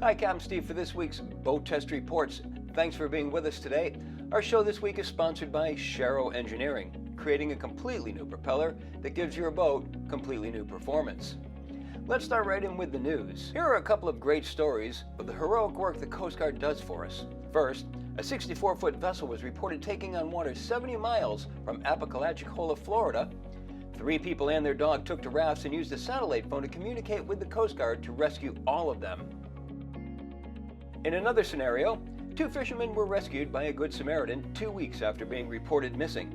Hi, Captain Steve for this week's Boat Test Reports. Thanks for being with us today. Our show this week is sponsored by Chero Engineering, creating a completely new propeller that gives your boat completely new performance. Let's start right in with the news. Here are a couple of great stories of the heroic work the Coast Guard does for us. First, a 64-foot vessel was reported taking on water 70 miles from Apalachicola, Florida. 3 people and their dog took to rafts and used a satellite phone to communicate with the Coast Guard to rescue all of them. In another scenario, 2 fishermen were rescued by a Good Samaritan 2 weeks after being reported missing.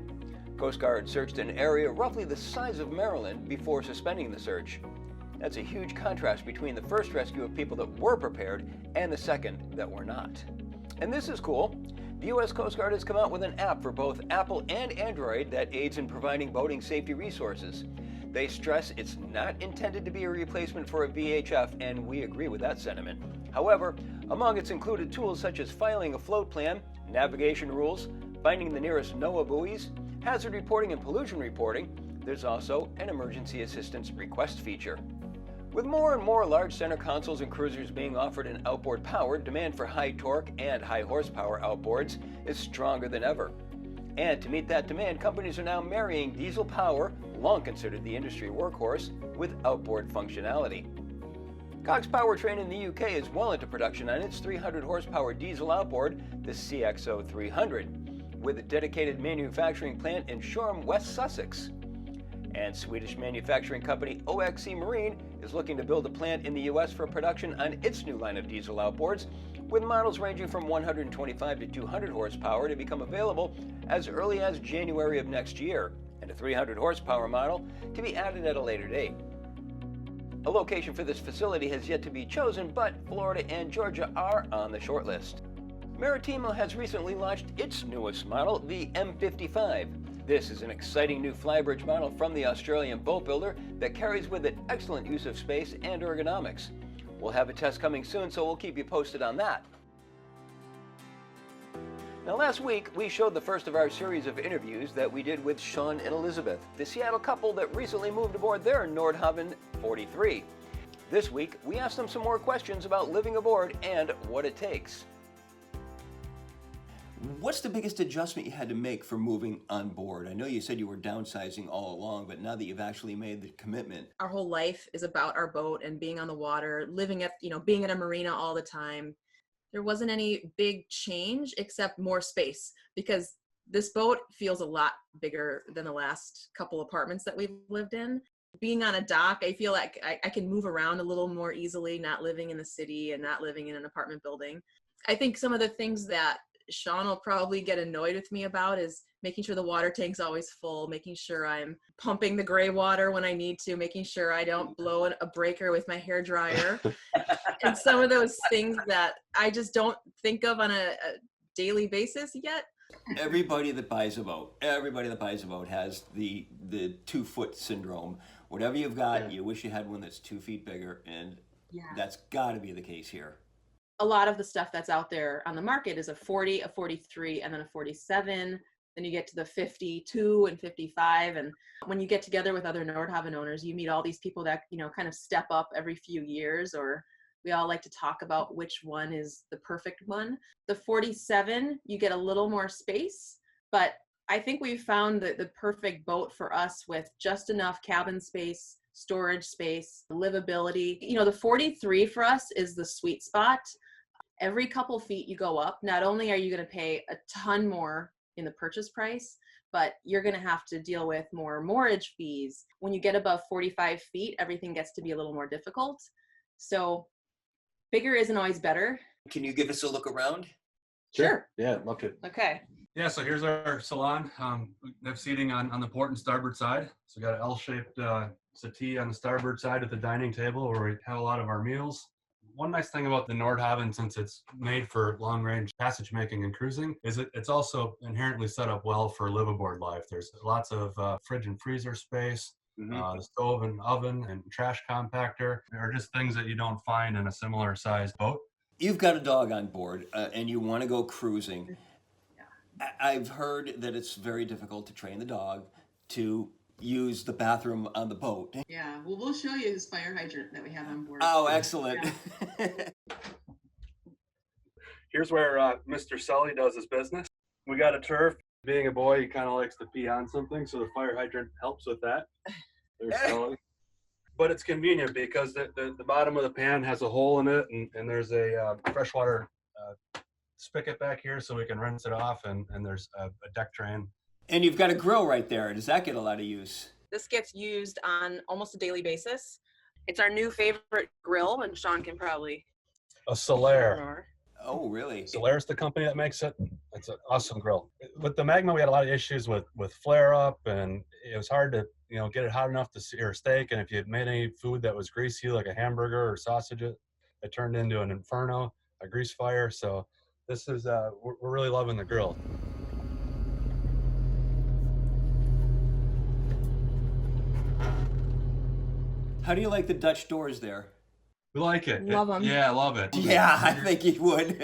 Coast Guard searched an area roughly the size of Maryland before suspending the search. That's a huge contrast between the first rescue of people that were prepared and the second that were not. And this is cool. The U.S. Coast Guard has come out with an app for both Apple and Android that aids in providing boating safety resources. They stress it's not intended to be a replacement for a VHF, and we agree with that sentiment. However, among its included tools such as filing a float plan, navigation rules, finding the nearest NOAA buoys, hazard reporting and pollution reporting, there's also an emergency assistance request feature. With more and more large center consoles and cruisers being offered in outboard power, demand for high torque and high horsepower outboards is stronger than ever. And to meet that demand, companies are now marrying diesel power, long considered the industry workhorse, with outboard functionality. Cox Powertrain in the UK is well into production on its 300 horsepower diesel outboard, the CXO 300, with a dedicated manufacturing plant in Shoreham, West Sussex. And Swedish manufacturing company OXC Marine is looking to build a plant in the US for production on its new line of diesel outboards, with models ranging from 125 to 200 horsepower to become available as early as January of next year, and a 300 horsepower model to be added at a later date. A location for this facility has yet to be chosen, but Florida and Georgia are on the shortlist. Maritimo has recently launched its newest model, the M55. This is an exciting new flybridge model from the Australian boat builder that carries with it excellent use of space and ergonomics. We'll have a test coming soon, so we'll keep you posted on that. Now, last week, we showed the first of our series of interviews that we did with Sean and Elizabeth, the Seattle couple that recently moved aboard their Nordhavn 43. This week, we asked them some more questions about living aboard and what it takes. What's the biggest adjustment you had to make for moving on board? I know you said you were downsizing all along, but now that you've actually made the commitment. Our whole life is about our boat and being on the water, living at, being in a marina all the time. There wasn't any big change except more space, because this boat feels a lot bigger than the last couple apartments that we've lived in. Being on a dock, I feel like I can move around a little more easily, not living in the city and not living in an apartment building. I think some of the things that Sean will probably get annoyed with me about is making sure the water tank's always full, making sure I'm pumping the gray water when I need to, making sure I don't blow a breaker with my hair dryer. And some of those things that I just don't think of on a daily basis yet. Everybody that buys a boat has the 2-foot syndrome. Whatever you've got, you wish you had one that's 2 feet bigger, and that's got to be the case here. A lot of the stuff that's out there on the market is a 40, a 43, and then a 47. Then you get to the 52 and 55. And when you get together with other Nordhavn owners, you meet all these people that, kind of step up every few years, or we all like to talk about which one is the perfect one. The 47, you get a little more space, but I think we found the perfect boat for us with just enough cabin space, storage space, livability. The 43 for us is the sweet spot. Every couple feet you go up, not only are you going to pay a ton more in the purchase price, but you're going to have to deal with more moorage fees. When you get above 45 feet, everything gets to be a little more difficult. So bigger isn't always better. Can you give us a look around? Sure. Yeah, love to. Okay. Yeah, so here's our salon. We have seating on the port and starboard side. So we got an L-shaped settee on the starboard side at the dining table where we have a lot of our meals. One nice thing about the Nordhavn, since it's made for long-range passage making and cruising, is it's also inherently set up well for live-aboard life. There's lots of fridge and freezer space, the stove and oven and trash compactor are just things that you don't find in a similar sized boat. You've got a dog on board and you want to go cruising. I've heard that it's very difficult to train the dog to use the bathroom on the boat. Yeah, well, we'll show you his fire hydrant that we have on board. Oh, excellent. Yeah. Here's where Mr. Sully does his business. We got a turf. Being a boy, he kind of likes to pee on something, so the fire hydrant helps with that. There's Sully. But it's convenient because the bottom of the pan has a hole in it, and there's a freshwater spigot back here so we can rinse it off, and there's a deck drain. And you've got a grill right there. Does that get a lot of use? This gets used on almost a daily basis. It's our new favorite grill, and Sean can probably. A Solaire. Oh, really? Solaire's the company that makes it. It's an awesome grill. With the Magma, we had a lot of issues with flare up, and it was hard to get it hot enough to sear a steak. And if you had made any food that was greasy, like a hamburger or sausage, it turned into an inferno, a grease fire. So this is we're really loving the grill. How do you like the Dutch doors there? We like it. Love them. Yeah, I love it. Yeah, I think you would.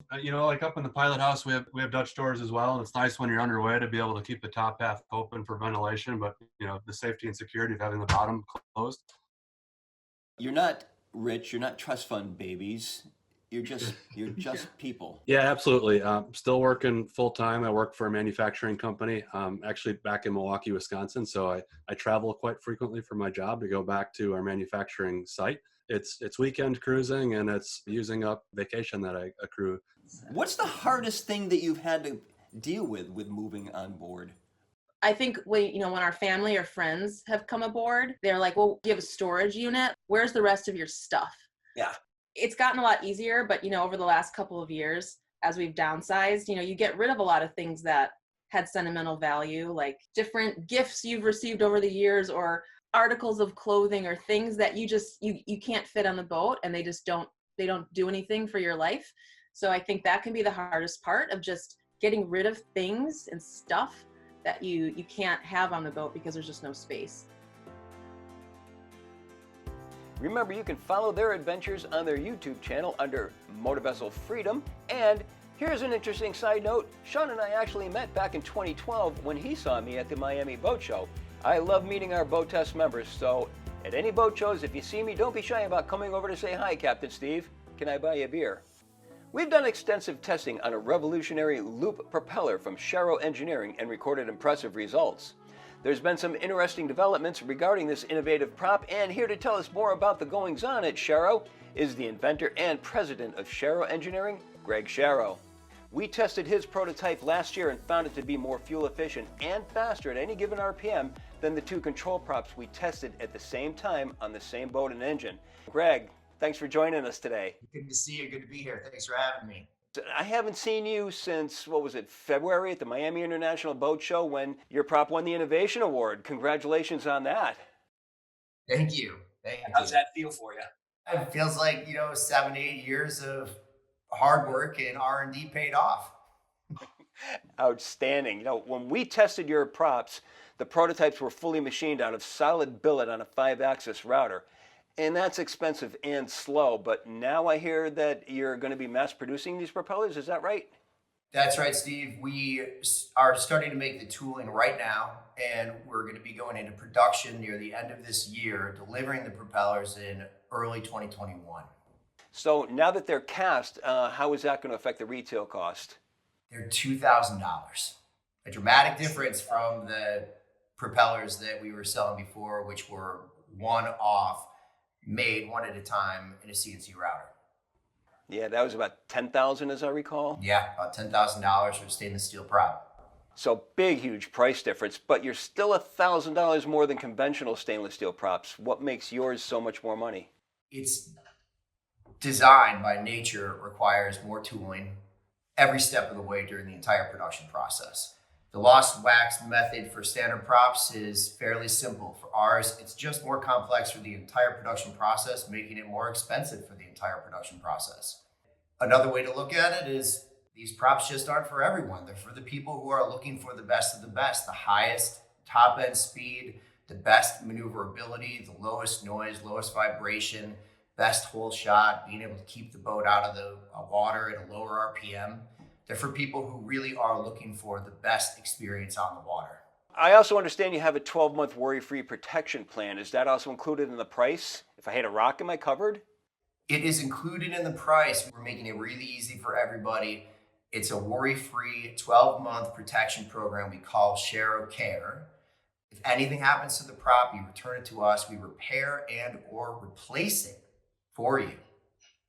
Like up in the pilot house, we have Dutch doors as well. And it's nice when you're underway to be able to keep the top half open for ventilation, but the safety and security of having the bottom closed. You're not rich. You're not trust fund babies. You're just people. Yeah, absolutely. Still working full time. I work for a manufacturing company, actually back in Milwaukee, Wisconsin. So I travel quite frequently for my job to go back to our manufacturing site. It's weekend cruising, and it's using up vacation that I accrue. What's the hardest thing that you've had to deal with moving on board? I think when our family or friends have come aboard, they're like, well, you have a storage unit. Where's the rest of your stuff? Yeah. It's gotten a lot easier, but over the last couple of years, as we've downsized, you get rid of a lot of things that had sentimental value, like different gifts you've received over the years, or articles of clothing, or things that you can't fit on the boat, and they don't do anything for your life. So I think that can be the hardest part, of just getting rid of things and stuff that you can't have on the boat because there's just no space. Remember, you can follow their adventures on their YouTube channel under Motor Vessel Freedom. And here's an interesting side note. Sean and I actually met back in 2012 when he saw me at the Miami Boat Show. I love meeting our Boat Test members, so at any boat shows, if you see me, don't be shy about coming over to say hi, Captain Steve. Can I buy you a beer? We've done extensive testing on a revolutionary loop propeller from Chero Engineering and recorded impressive results. There's been some interesting developments regarding this innovative prop, and here to tell us more about the goings-on at Sharrow is the inventor and president of Chero Engineering, Greg Sharrow. We tested his prototype last year and found it to be more fuel efficient and faster at any given RPM than the two control props we tested at the same time on the same boat and engine. Greg, thanks for joining us today. Good to see you. Good to be here. Thanks for having me. I haven't seen you since, February at the Miami International Boat Show when your prop won the Innovation Award. Congratulations on that. Thank you. Thank you. How's that feel for you? It feels like, 7 to 8 years of hard work and R&D paid off. Outstanding. When we tested your props, the prototypes were fully machined out of solid billet on a 5-axis router. And that's expensive and slow, but now I hear that you're going to be mass producing these propellers. Is that right? That's right, Steve. We are starting to make the tooling right now, and we're going to be going into production near the end of this year, delivering the propellers in early 2021. So now that they're cast, how is that going to affect the retail cost? They're $2,000. A dramatic difference from the propellers that we were selling before, which were one-off, made one at a time in a CNC router. Yeah, that was about $10,000 as I recall. Yeah, about $10,000 for a stainless steel prop. So big, huge price difference, but you're still $1,000 more than conventional stainless steel props. What makes yours so much more money? It's designed by nature, requires more tooling every step of the way during the entire production process. The lost wax method for standard props is fairly simple. For ours, it's just more complex for the entire production process, making it more expensive for the entire production process. Another way to look at it is these props just aren't for everyone. They're for the people who are looking for the best of the best, the highest top-end speed, the best maneuverability, the lowest noise, lowest vibration, best hole shot, being able to keep the boat out of the water at a lower RPM. They're for people who really are looking for the best experience on the water. I also understand you have a 12-month worry-free protection plan. Is that also included in the price? If I hit a rock, am I covered? It is included in the price. We're making it really easy for everybody. It's a worry-free 12-month protection program we call Chero Care. If anything happens to the prop, you return it to us. We repair and or replace it for you.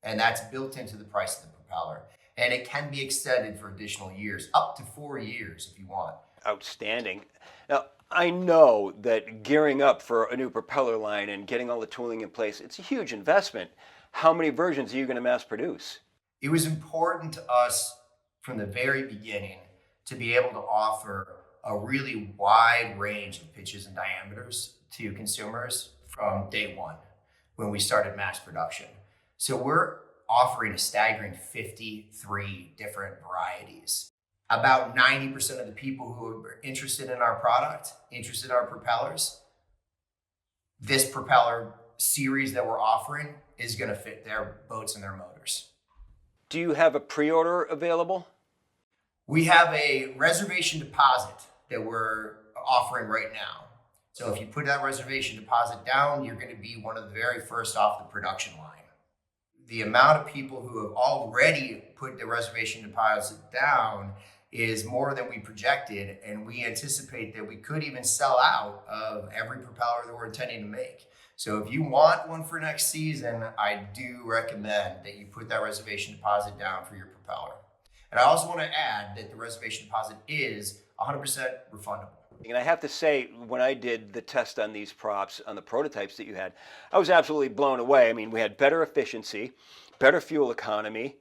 And that's built into the price of the propeller. And it can be extended for additional years, up to 4 years if you want. Outstanding. Now, I know that gearing up for a new propeller line and getting all the tooling in place, it's a huge investment. How many versions are you going to mass produce? It was important to us from the very beginning to be able to offer a really wide range of pitches and diameters to consumers from day one when we started mass production. So we're offering a staggering 53 different varieties. About 90% of the people who are interested in our product, interested in our propellers, this propeller series that we're offering is going to fit their boats and their motors. Do you have a pre-order available? We have a reservation deposit that we're offering right now. So if you put that reservation deposit down, you're going to be one of the very first off the production line. The amount of people who have already put the reservation deposit down is more than we projected, and we anticipate that we could even sell out of every propeller that we're intending to make. So if you want one for next season, I do recommend that you put that reservation deposit down for your propeller. And I also want to add that the reservation deposit is 100% refundable. And I have to say, when I did the test on these props, on the prototypes that you had, I was absolutely blown away. I mean, we had better efficiency, better fuel economy,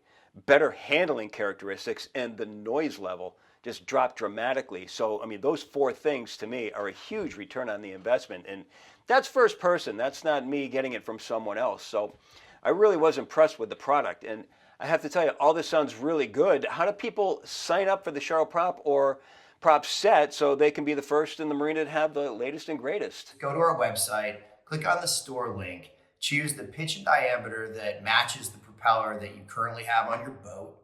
better handling characteristics, and the noise level just dropped dramatically. So, I mean, those 4 things to me are a huge return on the investment. And that's first person. That's not me getting it from someone else. So I really was impressed with the product. And I have to tell you, all this sounds really good. How do people sign up for the Sharrow prop or prop set so they can be the first in the marina to have the latest and greatest? Go to our website, click on the store link, choose the pitch and diameter that matches the propeller that you currently have on your boat.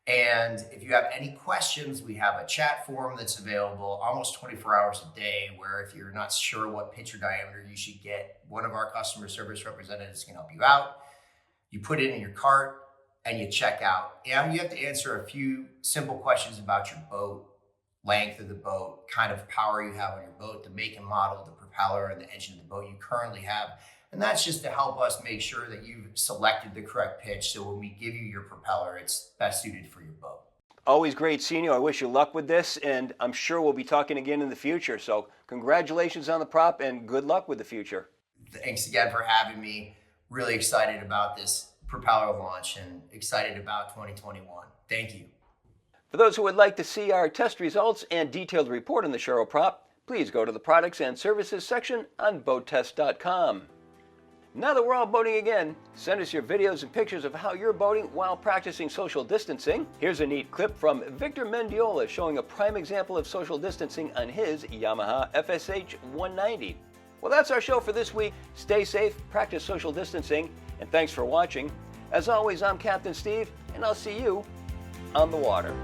And if you have any questions, we have a chat forum that's available almost 24 hours a day, where if you're not sure what pitch or diameter you should get, one of our customer service representatives can help you out. You put it in your cart and you check out. And you have to answer a few simple questions about your boat, length of the boat, kind of power you have on your boat, the make and model, the propeller, and the engine of the boat you currently have. And that's just to help us make sure that you've selected the correct pitch, so when we give you your propeller, it's best suited for your boat. Always great seeing you. I wish you luck with this, and I'm sure we'll be talking again in the future. So congratulations on the prop, and good luck with the future. Thanks again for having me. Really excited about this propeller launch and excited about 2021. Thank you. For those who would like to see our test results and detailed report on the Sharrow prop, please go to the Products and Services section on BoatTEST.com. Now that we're all boating again, send us your videos and pictures of how you're boating while practicing social distancing. Here's a neat clip from Victor Mendiola showing a prime example of social distancing on his Yamaha FSH 190. Well, that's our show for this week. Stay safe, practice social distancing, and thanks for watching. As always, I'm Captain Steve, and I'll see you on the water.